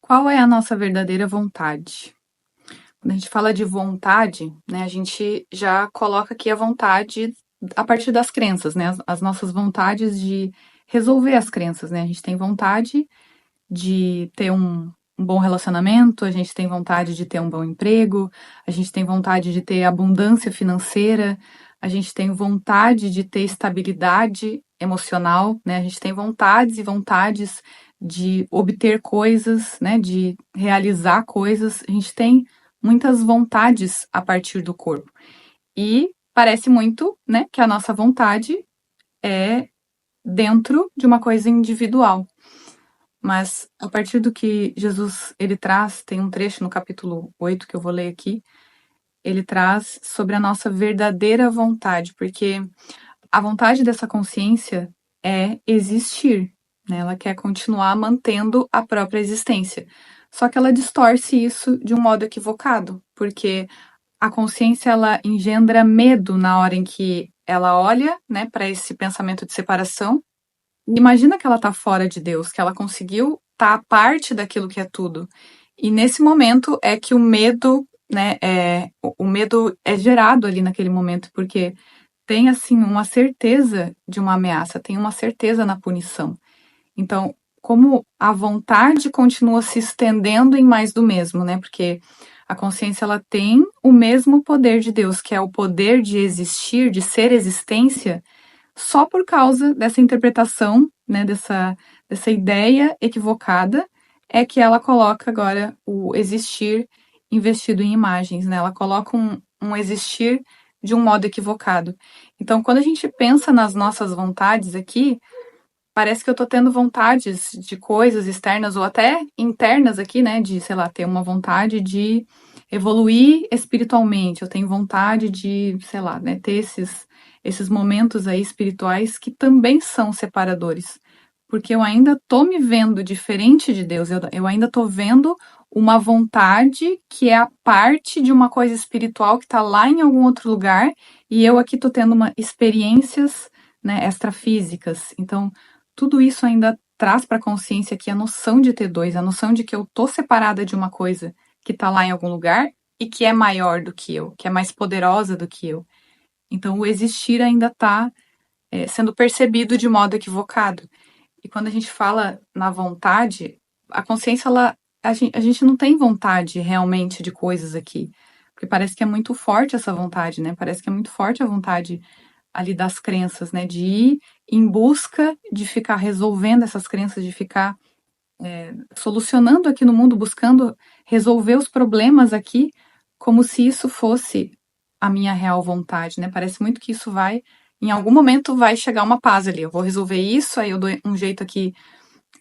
Qual é a nossa verdadeira vontade? Quando a gente fala de vontade, né, a gente já coloca aqui a vontade a partir das crenças, né? As nossas vontades de resolver as crenças, né? A gente tem vontade de ter um bom relacionamento, a gente tem vontade de ter um bom emprego, a gente tem vontade de ter abundância financeira, a gente tem vontade de ter estabilidade emocional, né? A gente tem vontades e vontades de obter coisas, né? De realizar coisas. A gente tem muitas vontades a partir do corpo. E parece muito, né, que a nossa vontade é dentro de uma coisa individual. Mas a partir do que Jesus ele traz, tem um trecho no capítulo 8 que eu vou ler aqui, ele traz sobre a nossa verdadeira vontade, porque a vontade dessa consciência é existir, né? Ela quer continuar mantendo a própria existência. Só que ela distorce isso de um modo equivocado, porque a consciência ela engendra medo na hora em que ela olha, né, para esse pensamento de separação. Imagina que ela está fora de Deus, que ela conseguiu estar a parte daquilo que é tudo. E nesse momento é que o medo, né, o medo é gerado ali naquele momento, porque tem assim uma certeza de uma ameaça, tem uma certeza na punição. Então, como a vontade continua se estendendo em mais do mesmo, né? Porque a consciência ela tem o mesmo poder de Deus, que é o poder de existir, de ser existência, só por causa dessa interpretação, né, dessa ideia equivocada, é que ela coloca agora o existir investido em imagens, né? Ela coloca um existir de um modo equivocado. Então, quando a gente pensa nas nossas vontades aqui, parece que eu tô tendo vontades de coisas externas ou até internas aqui, né? De, sei lá, ter uma vontade de evoluir espiritualmente. Eu tenho vontade de, sei lá, né, ter esses momentos aí espirituais que também são separadores. Porque eu ainda tô me vendo diferente de Deus, eu ainda tô vendo uma vontade que é a parte de uma coisa espiritual que tá lá em algum outro lugar, e eu aqui tô tendo experiências, né, extrafísicas. Então, tudo isso ainda traz para a consciência aqui a noção de T2, a noção de que eu tô separada de uma coisa que está lá em algum lugar e que é maior do que eu, que é mais poderosa do que eu. Então, o existir ainda está sendo percebido de modo equivocado. E quando a gente fala na vontade, a consciência, a gente não tem vontade realmente de coisas aqui. Porque parece que é muito forte essa vontade, né? Parece que é muito forte a vontade ali das crenças, né? De ir em busca de ficar resolvendo essas crenças, de ficar solucionando aqui no mundo, buscando resolver os problemas aqui, como se isso fosse a minha real vontade, né? Parece muito que isso vai, em algum momento vai chegar uma paz ali. Eu vou resolver isso, aí eu dou um jeito aqui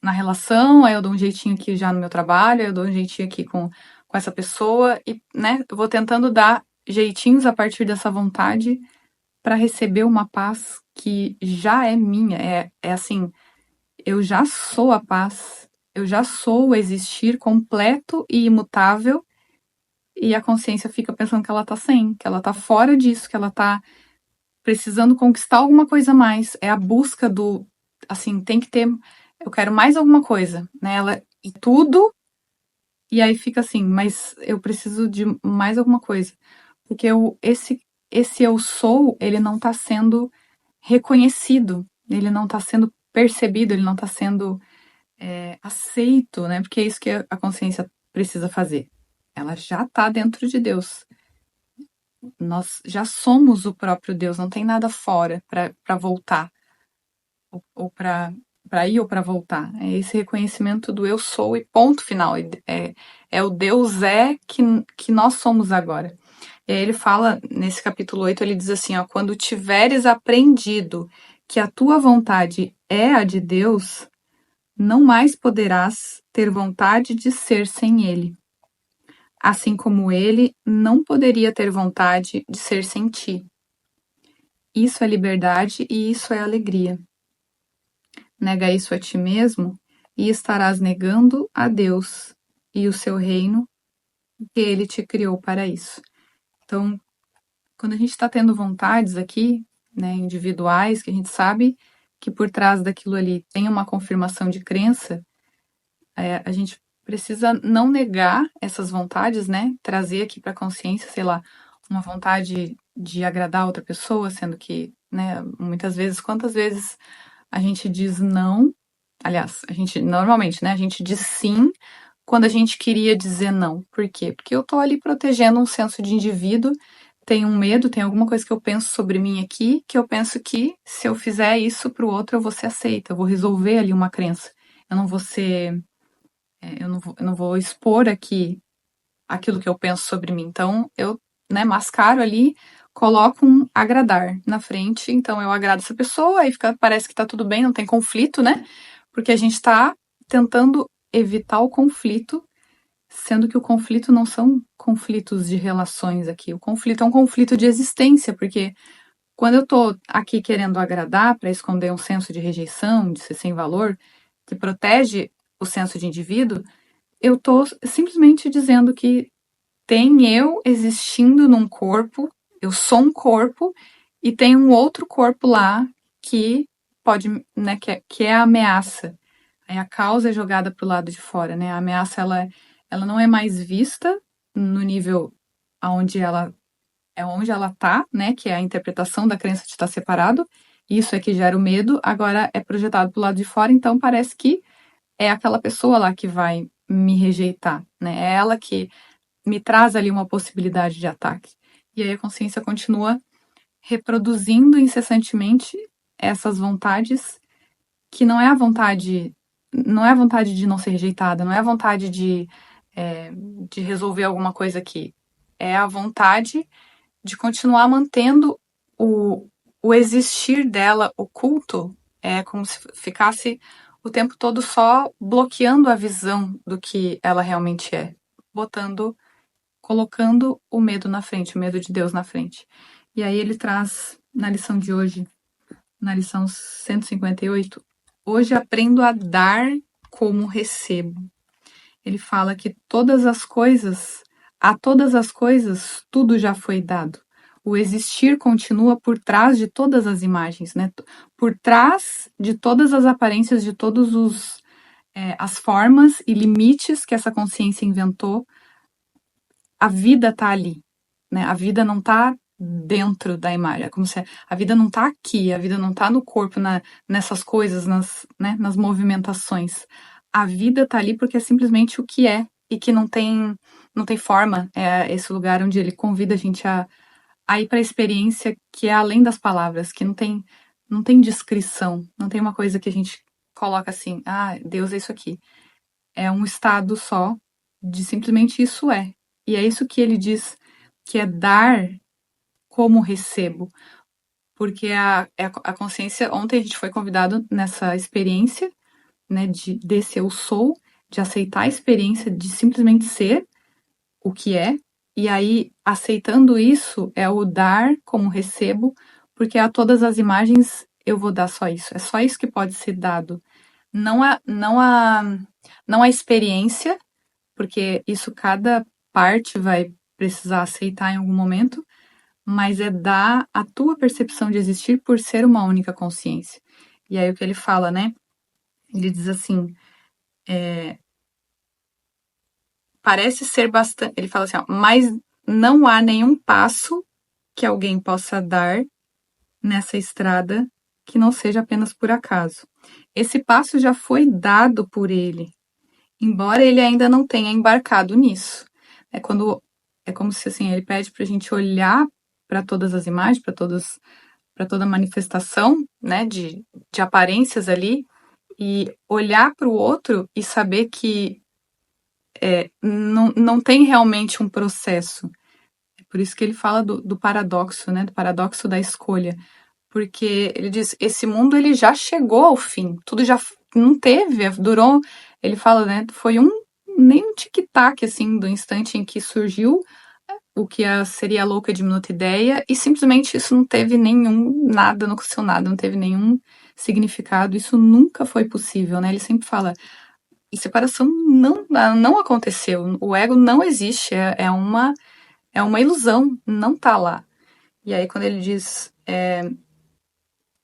na relação, aí eu dou um jeitinho aqui já no meu trabalho, aí eu dou um jeitinho aqui com essa pessoa, e, né, eu vou tentando dar jeitinhos a partir dessa vontade para receber uma paz que já é minha. É assim, eu já sou a paz, eu já sou o existir completo e imutável, e a consciência fica pensando que ela tá sem, que ela tá fora disso, que ela tá precisando conquistar alguma coisa a mais. É a busca do, assim, tem que ter, eu quero mais alguma coisa, né? Ela e tudo, e aí fica assim, mas eu preciso de mais alguma coisa. Porque esse eu sou, ele não tá sendo reconhecido, ele não tá sendo percebido, ele não tá sendo aceito, né? Porque é isso que a consciência precisa fazer. Ela já está dentro de Deus. Nós já somos o próprio Deus, não tem nada fora para voltar, ou para ir ou para voltar. É esse reconhecimento do eu sou e ponto final. É o Deus que nós somos agora. E aí ele fala, nesse capítulo 8, ele diz assim, ó, quando tiveres aprendido que a tua vontade é a de Deus, não mais poderás ter vontade de ser sem ele, assim como ele não poderia ter vontade de ser sem ti. Isso é liberdade e isso é alegria. Nega isso a ti mesmo e estarás negando a Deus e o seu reino, que ele te criou para isso. Então, quando a gente está tendo vontades aqui, né, individuais, que a gente sabe que por trás daquilo ali tem uma confirmação de crença, a gente precisa não negar essas vontades, né? Trazer aqui para a consciência, sei lá, uma vontade de agradar outra pessoa, sendo que, né, muitas vezes, quantas vezes a gente diz não, aliás, a gente normalmente, né, a gente diz sim quando a gente queria dizer não. Por quê? Porque eu tô ali protegendo um senso de indivíduo, tem um medo, tem alguma coisa que eu penso sobre mim aqui, que eu penso que se eu fizer isso pro outro, eu vou ser aceita, eu vou resolver ali uma crença. Eu não vou ser, eu não vou expor aqui aquilo que eu penso sobre mim. Então, eu, né, mascaro ali, coloco um agradar na frente, então eu agrado essa pessoa, aí fica, parece que tá tudo bem, não tem conflito, né? Porque a gente tá tentando evitar o conflito, sendo que o conflito não são conflitos de relações aqui. O conflito é um conflito de existência, porque quando eu tô aqui querendo agradar para esconder um senso de rejeição, de ser sem valor, que protege o senso de indivíduo, eu tô simplesmente dizendo que tem eu existindo num corpo, eu sou um corpo, e tem um outro corpo lá que pode, né, que é a ameaça. Aí a causa é jogada para o lado de fora, né? A ameaça ela não é mais vista no nível onde ela é onde ela tá, né? Que é a interpretação da crença de estar separado. Isso é que gera o medo. Agora é projetado para o lado de fora, então parece que é aquela pessoa lá que vai me rejeitar, né? É ela que me traz ali uma possibilidade de ataque. E aí a consciência continua reproduzindo incessantemente essas vontades que não é a vontade de não ser rejeitada, não é a vontade de resolver alguma coisa aqui. É a vontade de continuar mantendo o, o existir dela oculto, é como se ficasse o tempo todo só bloqueando a visão do que ela realmente é, colocando o medo na frente, o medo de Deus na frente. E aí ele traz na lição de hoje, na lição 158, hoje aprendo a dar como recebo. Ele fala que a todas as coisas, tudo já foi dado. O existir continua por trás de todas as imagens, né? Por trás de todas as aparências, de todos as formas e limites que essa consciência inventou, a vida está ali, né? A vida não está dentro da imagem, é como se a vida não está aqui, a vida não está no corpo, nessas coisas, né, nas movimentações. A vida está ali porque é simplesmente o que é e que não tem forma. É esse lugar onde ele convida a gente a ir para a experiência que é além das palavras, que não tem descrição, não tem uma coisa que a gente coloca assim, ah, Deus é isso aqui. É um estado só de simplesmente isso é. E é isso que ele diz que é dar como recebo. Porque a consciência, ontem a gente foi convidado nessa experiência, né, desse eu sou, de aceitar a experiência de simplesmente ser o que é, e aí aceitando isso é o dar como recebo, porque a todas as imagens eu vou dar só isso, é só isso que pode ser dado. Não a experiência, porque isso cada parte vai precisar aceitar em algum momento, mas é dar a tua percepção de existir por ser uma única consciência. E aí o que ele fala, né? Ele diz assim, parece ser bastante. Ele fala assim, ó, mas não há nenhum passo que alguém possa dar nessa estrada que não seja apenas por acaso. Esse passo já foi dado por ele, embora ele ainda não tenha embarcado nisso. É como se assim, ele pede para a gente olhar para todas as imagens, para toda manifestação, né, de aparências ali e olhar para o outro e saber que não tem realmente um processo. É por isso que ele fala do paradoxo, né, do paradoxo da escolha, porque ele diz, esse mundo ele já chegou ao fim, tudo já não teve, durou, ele fala, né, foi nem um tic-tac, assim, do instante em que surgiu o que seria a louca diminuta ideia, e simplesmente isso não teve nada no seu nada, não teve nenhum significado, isso nunca foi possível, né? Ele sempre fala, e separação não aconteceu, o ego não existe, é uma ilusão, não tá lá. E aí quando ele diz,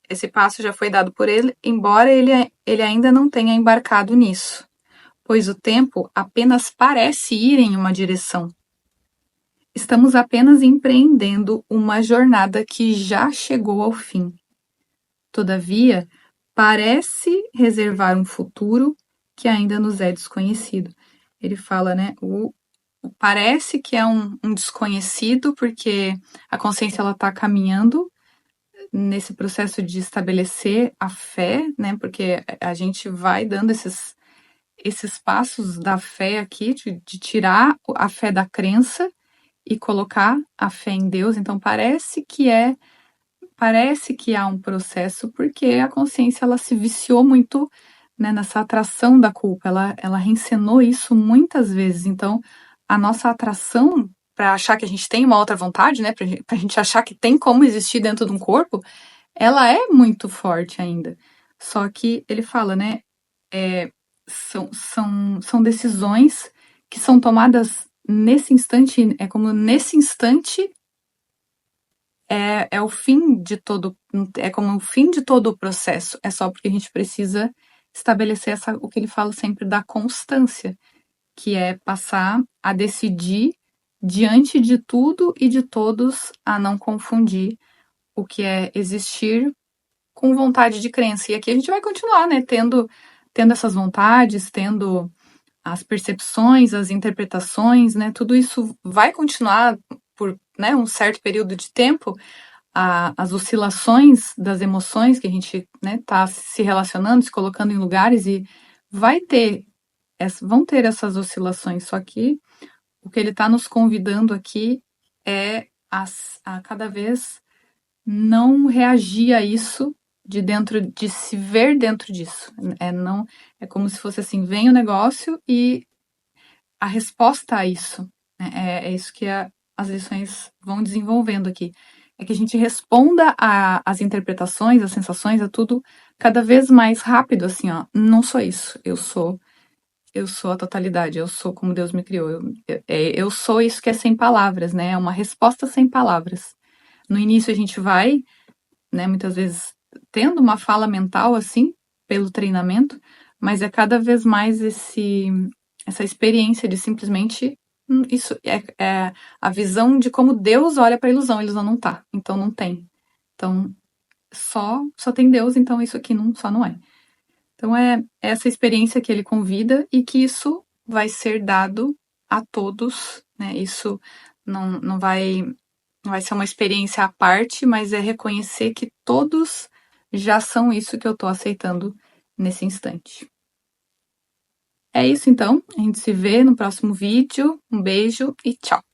esse passo já foi dado por ele, embora ele ainda não tenha embarcado nisso. pois o tempo apenas parece ir em uma direção. Estamos apenas empreendendo uma jornada que já chegou ao fim. Todavia, parece reservar um futuro que ainda nos é desconhecido. Ele fala, né? Parece que é um desconhecido, porque a consciência ela está caminhando nesse processo de estabelecer a fé, né? Porque a gente vai dando esses passos da fé aqui, de tirar a fé da crença e colocar a fé em Deus. Então parece que há um processo, porque a consciência ela se viciou muito, né, nessa atração da culpa. Ela reencenou isso muitas vezes. Então, a nossa atração para achar que a gente tem uma outra vontade, né, para a gente achar que tem como existir dentro de um corpo, ela é muito forte ainda. Só que ele fala, né, são decisões que são tomadas nesse instante, é como nesse instante é o fim de todo, é como o fim de todo o processo. É só porque a gente precisa estabelecer o que ele fala sempre da constância, que é passar a decidir diante de tudo e de todos a não confundir o que é existir com vontade de crença. E aqui a gente vai continuar, né, tendo essas vontades, tendo as percepções, as interpretações, né, tudo isso vai continuar por, né, um certo período de tempo, as oscilações das emoções que a gente, né, tá se relacionando, se colocando em lugares e vão ter essas oscilações, só que o que ele está nos convidando aqui é a cada vez não reagir a isso de se ver dentro disso. Não, é como se fosse assim, vem o negócio e a resposta a isso, né, é isso que as lições vão desenvolvendo aqui. É que a gente responda às interpretações, às sensações, a tudo cada vez mais rápido, assim, ó. Não sou isso, eu sou a totalidade, eu sou como Deus me criou. Eu sou isso que é sem palavras, né? É uma resposta sem palavras. No início a gente vai, né, muitas vezes tendo uma fala mental assim, pelo treinamento, mas é cada vez mais essa experiência de simplesmente isso é a visão de como Deus olha para a ilusão não tá, então não tem. Então só tem Deus, então isso aqui só não é. Então é essa experiência que ele convida e que isso vai ser dado a todos, né? Isso não vai ser uma experiência à parte, mas é reconhecer que todos já são isso que eu estou aceitando nesse instante. É isso então, a gente se vê no próximo vídeo. Um beijo e tchau!